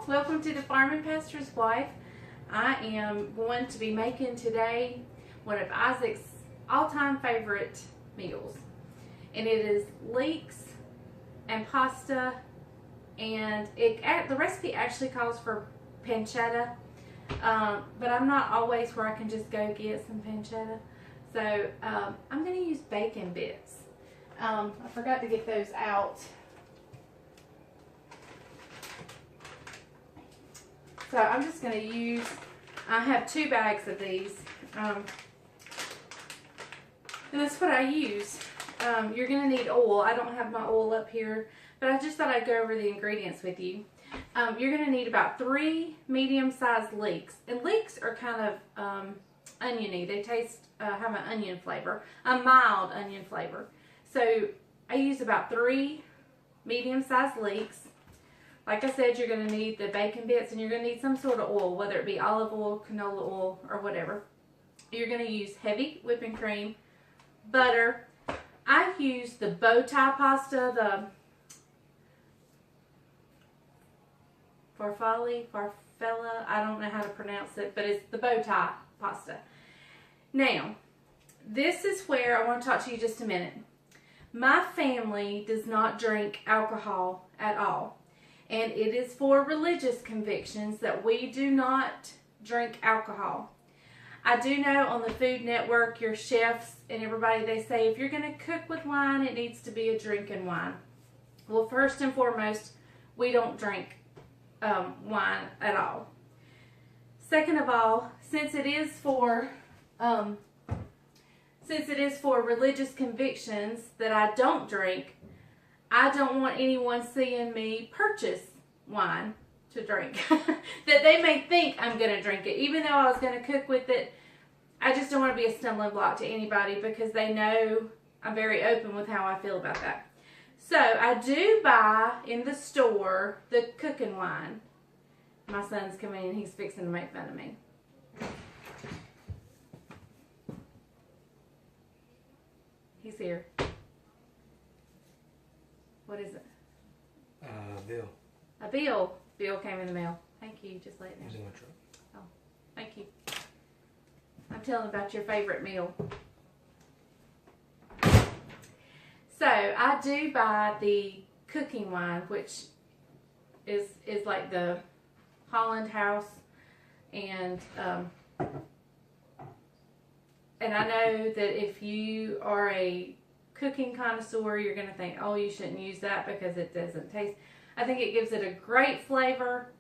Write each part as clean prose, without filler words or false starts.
y'all, welcome to the Farm and Pastor's Wife. I am going to be making today one of Isaac's all-time favorite meals, and it is leeks and pasta, and the recipe actually calls for pancetta, but I'm not always where I can just go get some pancetta, so I'm going to use bacon bits. I forgot to get those out. So I'm just going to use, I have 2 bags of these, and that's what I use. You're going to need oil. I don't have my oil up here, but I just thought I'd go over the ingredients with you. You're going to need about 3 medium-sized leeks, and leeks are kind of oniony. They have an onion flavor, a mild onion flavor. So I use about 3 medium-sized leeks. Like I said, you're going to need the bacon bits, and you're going to need some sort of oil, whether it be olive oil, canola oil, or whatever. You're going to use heavy whipping cream, butter. I use the bow tie pasta, the farfalla, I don't know how to pronounce it, but it's the bow tie pasta. Now, this is where I want to talk to you just a minute. My family does not drink alcohol at all. And it is for religious convictions that we do not drink alcohol. I do know on the Food Network, your chefs and everybody, they say if you're going to cook with wine, it needs to be a drinking wine. Well, first and foremost, we don't drink wine at all. Second of all, since it is for religious convictions that I don't drink, I don't want anyone seeing me purchase wine to drink that they may think I'm going to drink it. Even though I was going to cook with it, I just don't want to be a stumbling block to anybody because they know I'm very open with how I feel about that. So I do buy in the store the cooking wine. My son's coming in. He's fixing to make fun of me. He's here. What is it? Bill. A bill. Bill came in the mail. Thank you. Just let it know. He's in my truck. Oh, thank you. I'm telling about your favorite meal. So I do buy the cooking wine, which is like the Holland House, and I know that if you are a cooking connoisseur, you're going to think, oh, you shouldn't use that because it doesn't taste. I think it gives it a great flavor,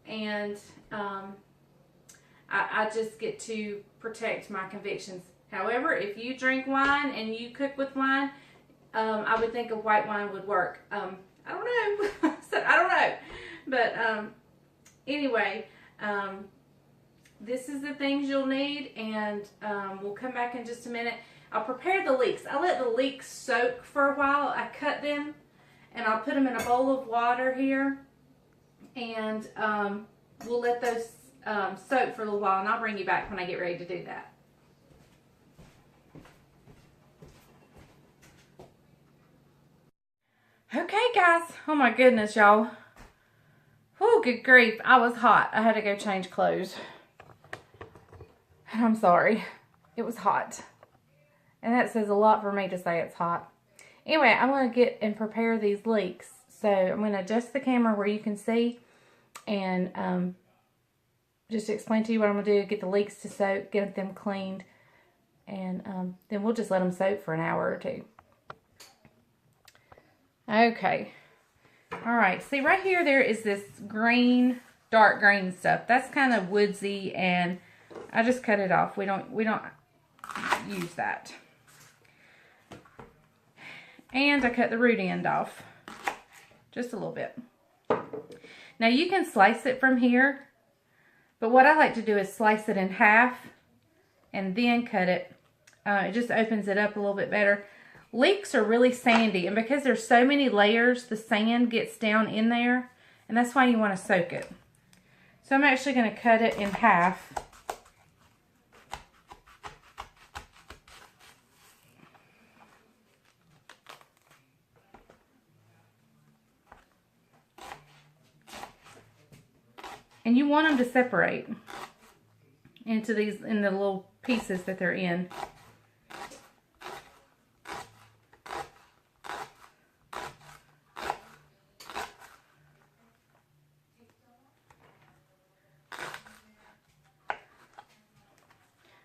and I just get to protect my convictions. However, if you drink wine and you cook with wine, I would think a white wine would work. I don't know. So, I don't know. But anyway, this is the things you'll need, and we'll come back in just a minute. I'll prepare the leeks. I let the leeks soak for a while. I cut them, and I'll put them in a bowl of water here, and we'll let those soak for a little while, and I'll bring you back when I get ready to do that. Okay, guys. Oh my goodness, y'all. Oh, good grief. I was hot. I had to go change clothes. And I'm sorry. It was hot. And that says a lot for me to say it's hot. Anyway, I'm going to get and prepare these leeks. So I'm going to adjust the camera where you can see. And just explain to you what I'm going to do. Get the leeks to soak. Get them cleaned. And then we'll just let them soak for an hour or 2. Okay. Alright. See right here there is this green, dark green stuff. That's kind of woodsy, and I just cut it off. We don't use that. And I cut the root end off. Just a little bit. Now you can slice it from here. But what I like to do is slice it in half and then cut it. It just opens it up a little bit better. Leeks are really sandy, and because there's so many layers, the sand gets down in there, and that's why you want to soak it. So I'm actually going to cut it in half. And you want them to separate into these, in the little pieces that they're in.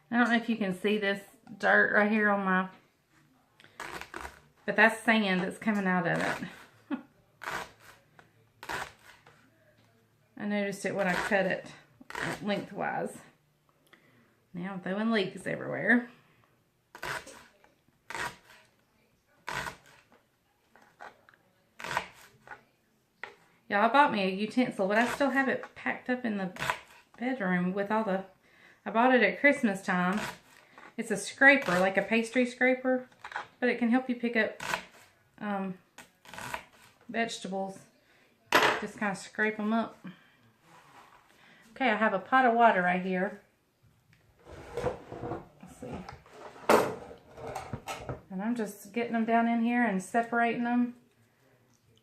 I don't know if you can see this dirt right here on my, but that's sand that's coming out of it. I noticed it when I cut it lengthwise. Now I'm throwing leeks everywhere. Y'all, I bought me a utensil, but I still have it packed up in the bedroom with all the, I bought it at Christmas time. It's a scraper, like a pastry scraper, but it can help you pick up vegetables. Just kind of scrape them up. Okay, I have a pot of water right here. Let's see. And I'm just getting them down in here and separating them.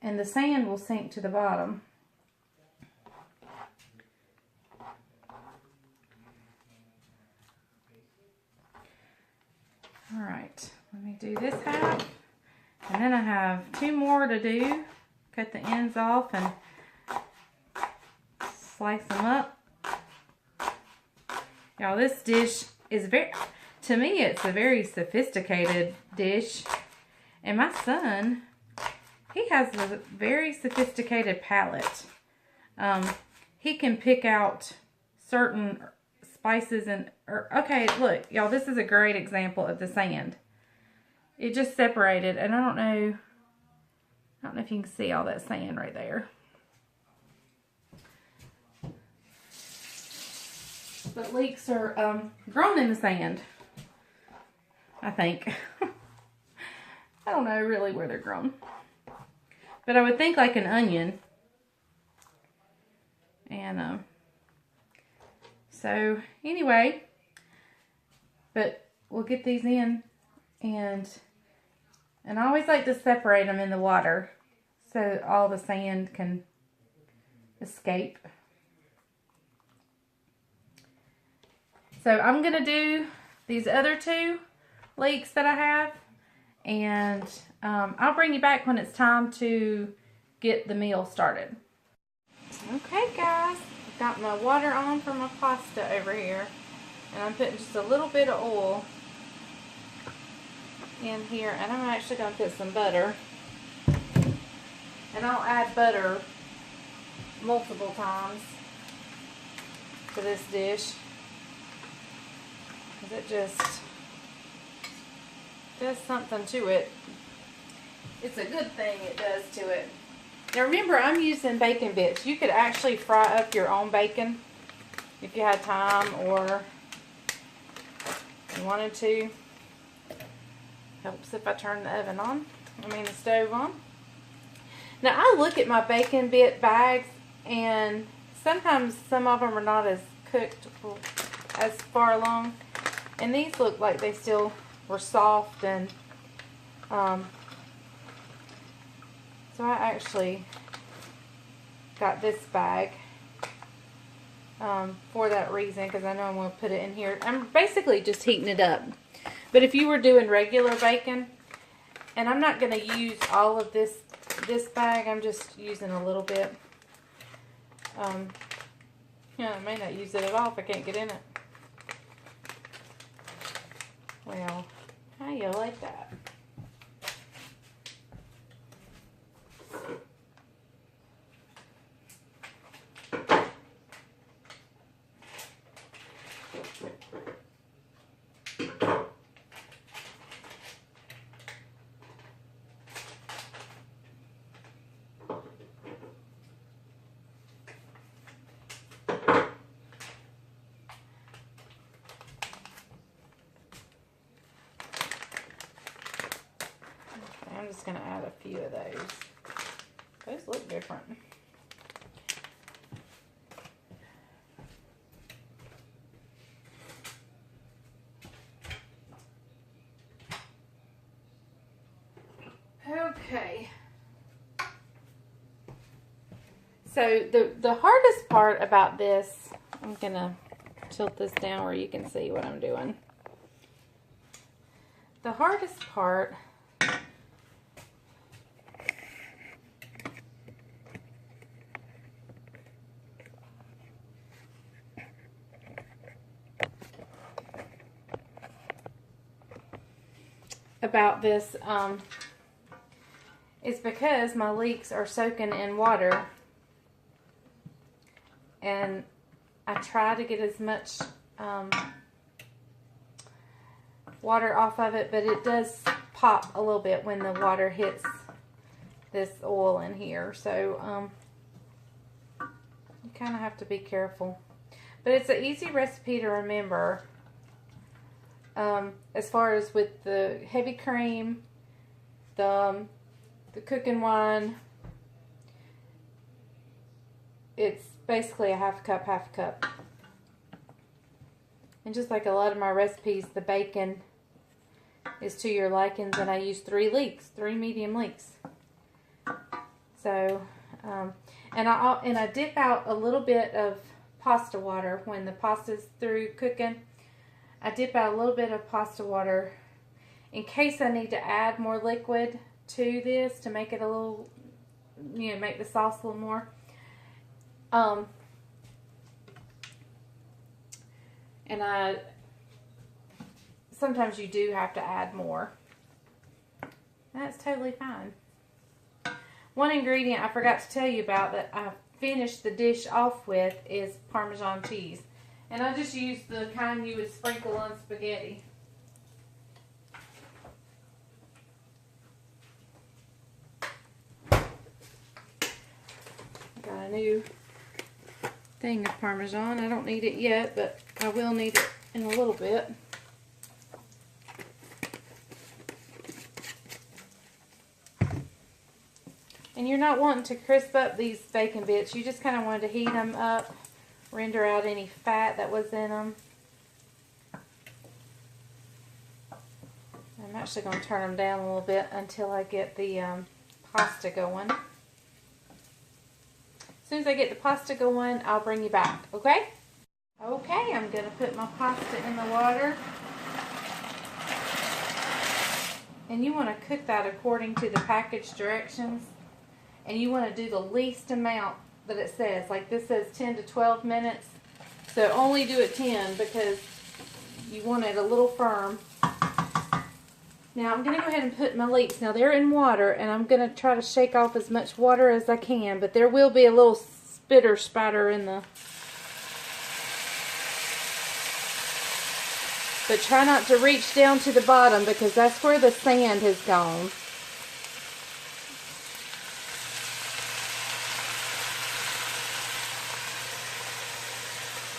And the sand will sink to the bottom. All right, let me do this half. And then I have 2 more to do. Cut the ends off and slice them up. Y'all, this dish is very, to me, it's a very sophisticated dish. And my son, he has a very sophisticated palate. He can pick out certain spices and, okay, look, y'all, this is a great example of the sand. It just separated, and I don't know if you can see all that sand right there. But leeks are grown in the sand, I think. I don't know really where they're grown. But I would think like an onion. And so anyway, but we'll get these in, and I always like to separate them in the water so all the sand can escape. So I'm going to do these other 2 leeks that I have, and I'll bring you back when it's time to get the meal started. Okay guys, I've got my water on for my pasta over here, and I'm putting just a little bit of oil in here, and I'm actually going to put some butter, and I'll add butter multiple times to this dish. It just does something to it. It's a good thing it does to it. Now remember, I'm using bacon bits. You could actually fry up your own bacon if you had time or you wanted to. Helps if I turn the oven on. The stove on. Now I look at my bacon bit bags, and sometimes some of them are not as cooked as far along. And these look like they still were soft, and so I actually got this bag for that reason, because I know I'm going to put it in here. I'm basically just heating it up. But if you were doing regular bacon, and I'm not going to use all of this bag, I'm just using a little bit. Yeah, I may not use it at all if I can't get in it. Well, how you like that? I'm just going to add a few of those. Those look different. Okay. So the hardest part about this, I'm going to tilt this down where you can see what I'm doing. The hardest part about this is because my leeks are soaking in water, and I try to get as much water off of it, but it does pop a little bit when the water hits this oil in here, so you kind of have to be careful. But it's an easy recipe to remember. As far as with the heavy cream, the cooking wine, it's basically a half cup. And just like a lot of my recipes, the bacon is to your likings, and I use 3 medium leeks. So, and I dip out a little bit of pasta water when the pasta's through cooking. I dip out a little bit of pasta water in case I need to add more liquid to this to make it a little, make the sauce a little more. And sometimes you do have to add more. That's totally fine. One ingredient I forgot to tell you about that I finished the dish off with is Parmesan cheese. And I just use the kind you would sprinkle on spaghetti. Got a new thing of Parmesan. I don't need it yet, but I will need it in a little bit. And you're not wanting to crisp up these bacon bits. You just kind of wanted to heat them up, render out any fat that was in them. I'm actually going to turn them down a little bit until I get the pasta going. As soon as I get the pasta going, I'll bring you back, okay? Okay, I'm going to put my pasta in the water. And you want to cook that according to the package directions. And you want to do the least amount that it says. Like this says 10 to 12 minutes. So only do it 10 because you want it a little firm. Now I'm going to go ahead and put my leeks. Now they're in water, and I'm going to try to shake off as much water as I can. But there will be a little spatter in the... But try not to reach down to the bottom because that's where the sand has gone.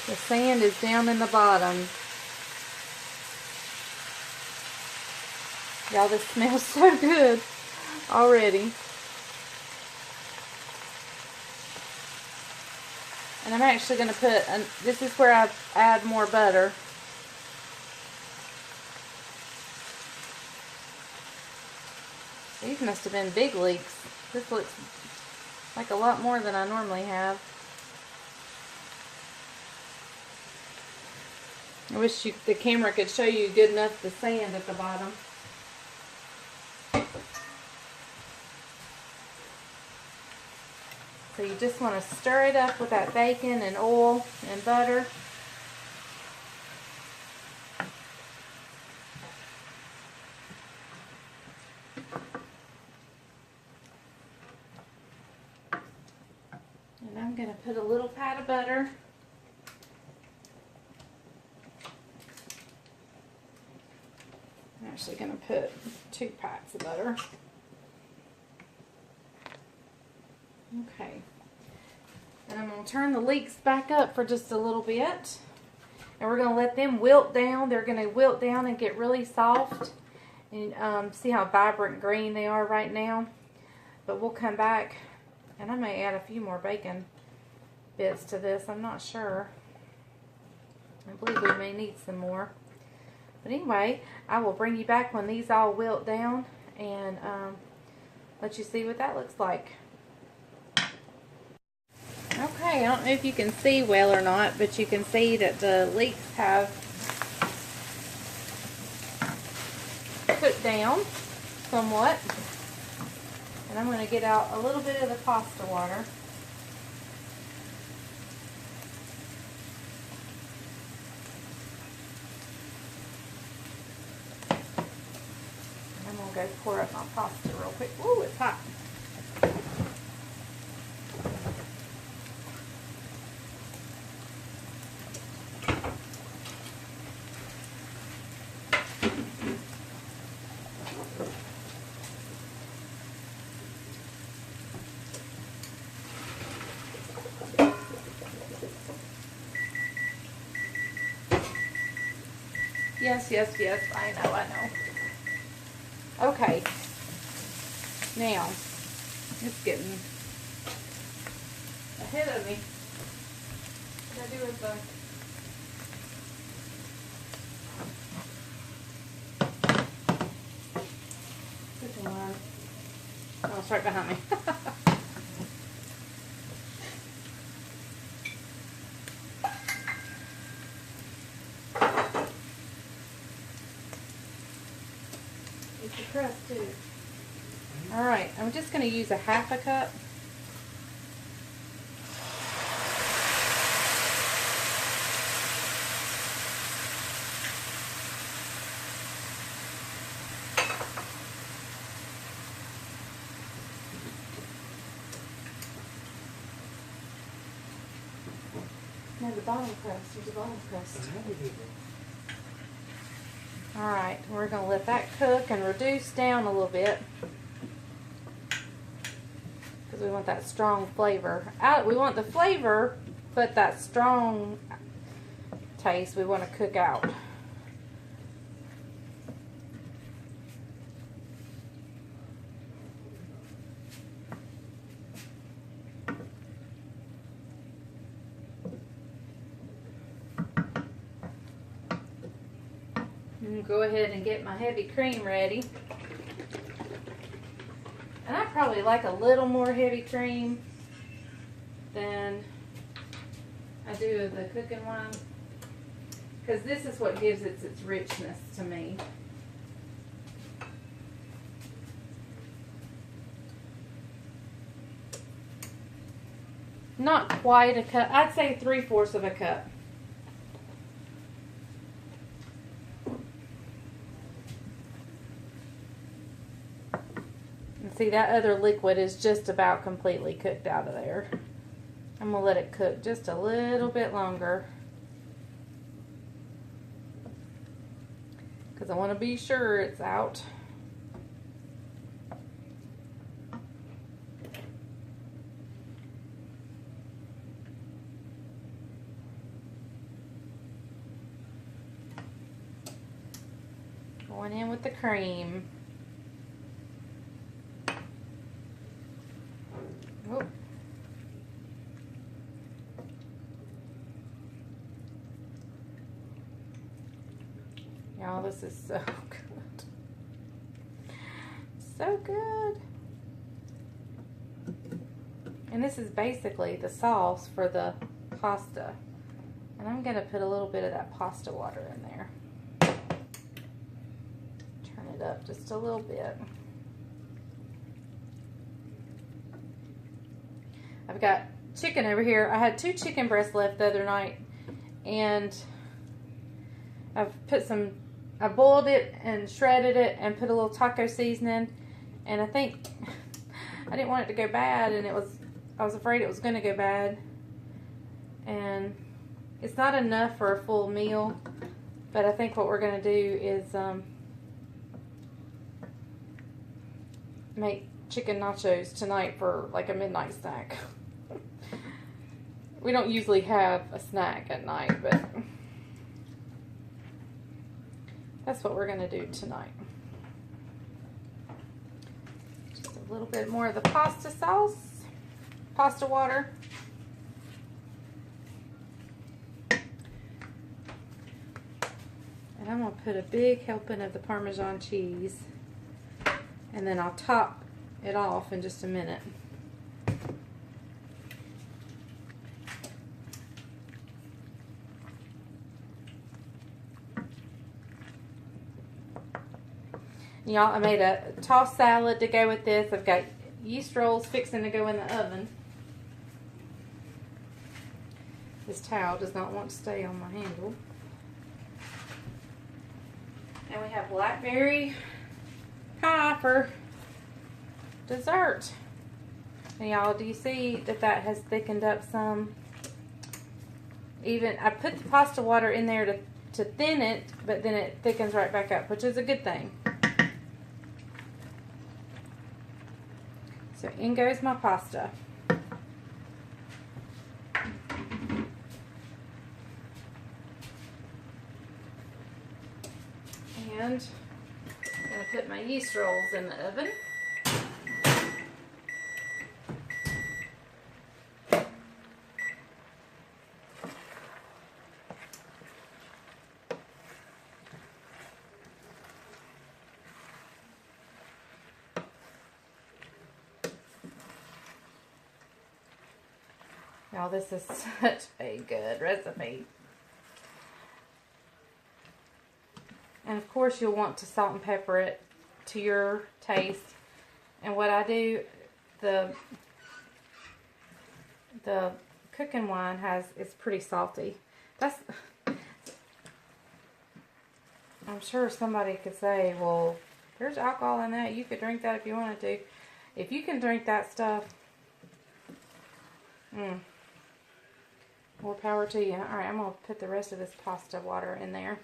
The sand is down in the bottom. Y'all, this smells so good already. And I'm actually going to put, this is where I add more butter. These must have been big leeks. This looks like a lot more than I normally have. I wish the camera could show you good enough the sand at the bottom. So you just want to stir it up with that bacon and oil and butter. And I'm going to put a little pat of butter. I'm actually going to put 2 pats of butter. Okay. And I'm going to turn the leeks back up for just a little bit. And we're going to let them wilt down. They're going to wilt down and get really soft. And see how vibrant green they are right now. But we'll come back. And I may add a few more bacon bits to this. I'm not sure. I believe we may need some more. But anyway, I will bring you back when these all wilt down and let you see what that looks like. Okay, I don't know if you can see well or not, but you can see that the leeks have cooked down somewhat. And I'm going to get out a little bit of the pasta water. And I'm going to go pour up my pasta real quick. Ooh, it's hot. Yes, yes, yes, I know. Okay. Now, it's getting ahead of me. What did I do with the... cooking line? Oh, it's right behind me. It's the crust too. Alright, I'm just going to use a half a cup. No, the bottom crust. Here's the bottom crust. Alright, we're going to let that cook and reduce down a little bit. Because we want that strong flavor. We want the flavor, but that strong taste we want to cook out. Go ahead and get my heavy cream ready. And I probably like a little more heavy cream than I do of the cooking one, because this is what gives its richness to me. Not quite a cup. I'd say 3/4 of a cup. See, that other liquid is just about completely cooked out of there. I'm going to let it cook just a little bit longer, because I want to be sure it's out. Going in with the cream. Oh. Y'all, this is so good. So good. And this is basically the sauce for the pasta. And I'm going to put a little bit of that pasta water in there. Turn it up just a little bit. I've got chicken over here. I had 2 chicken breasts left the other night, and I boiled it and shredded it and put a little taco seasoning, and I think I didn't want it to go bad, and I was afraid it was going to go bad, and it's not enough for a full meal, but I think what we're going to do is make chicken nachos tonight for like a midnight snack. We don't usually have a snack at night, but that's what we're going to do tonight. Just a little bit more of the pasta sauce, pasta water. And I'm going to put a big helping of the Parmesan cheese, and then I'll top it off in just a minute. Y'all, I made a tossed salad to go with this. I've got yeast rolls fixing to go in the oven. This towel does not want to stay on my handle. And we have blackberry pie for dessert. And y'all, do you see that that has thickened up some? Even I put the pasta water in there to thin it, but then it thickens right back up, which is a good thing. So in goes my pasta. And I'm going to put my yeast rolls in the oven. Y'all, this is such a good recipe. And of course you'll want to salt and pepper it to your taste. And what I do, the cooking wine is pretty salty. That's, I'm sure somebody could say, well, there's alcohol in that. You could drink that if you wanted to. If you can drink that stuff, more power to you. Alright, I'm going to put the rest of this pasta water in there.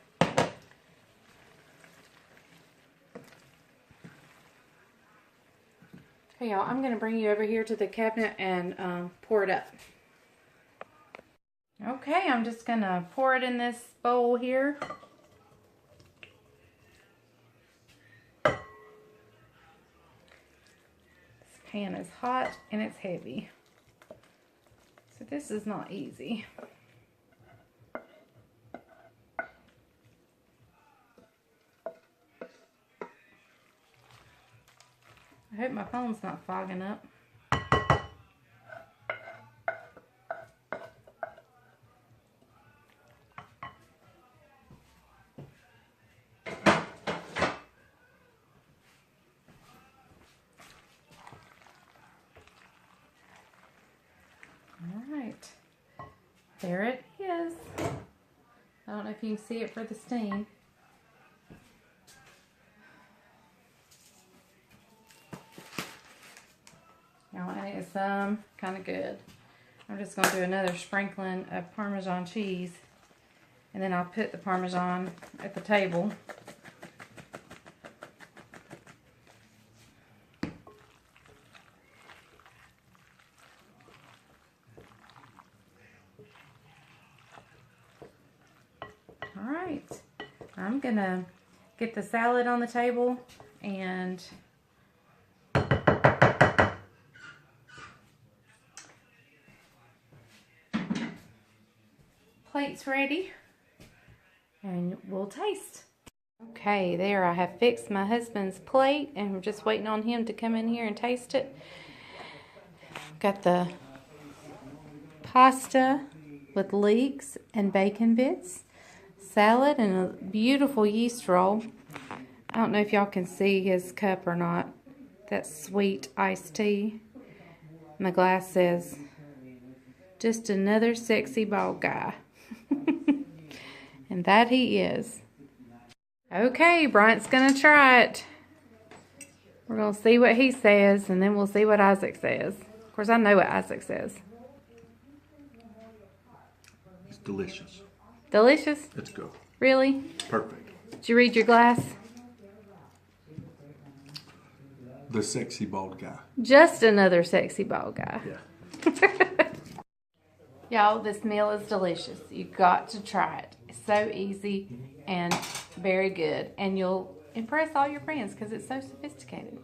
Okay, y'all, I'm going to bring you over here to the cabinet and pour it up. Okay, I'm just going to pour it in this bowl here. This pan is hot and it's heavy. So this is not easy. I hope my phone's not fogging up. Alright, there it is. I don't know if you can see it for the steam. Now it is kind of good. I'm just going to do another sprinkling of Parmesan cheese, and then I'll put the Parmesan at the table. Alright, I'm going to get the salad on the table and plates ready, and we'll taste. Okay, there I have fixed my husband's plate, and we're just waiting on him to come in here and taste it. Got the pasta with leeks and bacon bits, salad, and a beautiful yeast roll. I don't know if y'all can see his cup or not. That sweet iced tea. And the glass says, "Just another sexy bald guy." And that he is. Okay, Bryant's gonna try it. We're gonna see what he says, and then we'll see what Isaac says. Of course, I know what Isaac says. It's delicious. Delicious? Let's go. Really? Perfect. Did you read your glass? The sexy bald guy. Just another sexy bald guy. Yeah. Y'all, this meal is delicious. You got to try it. It's so easy and very good. And you'll impress all your friends because it's so sophisticated.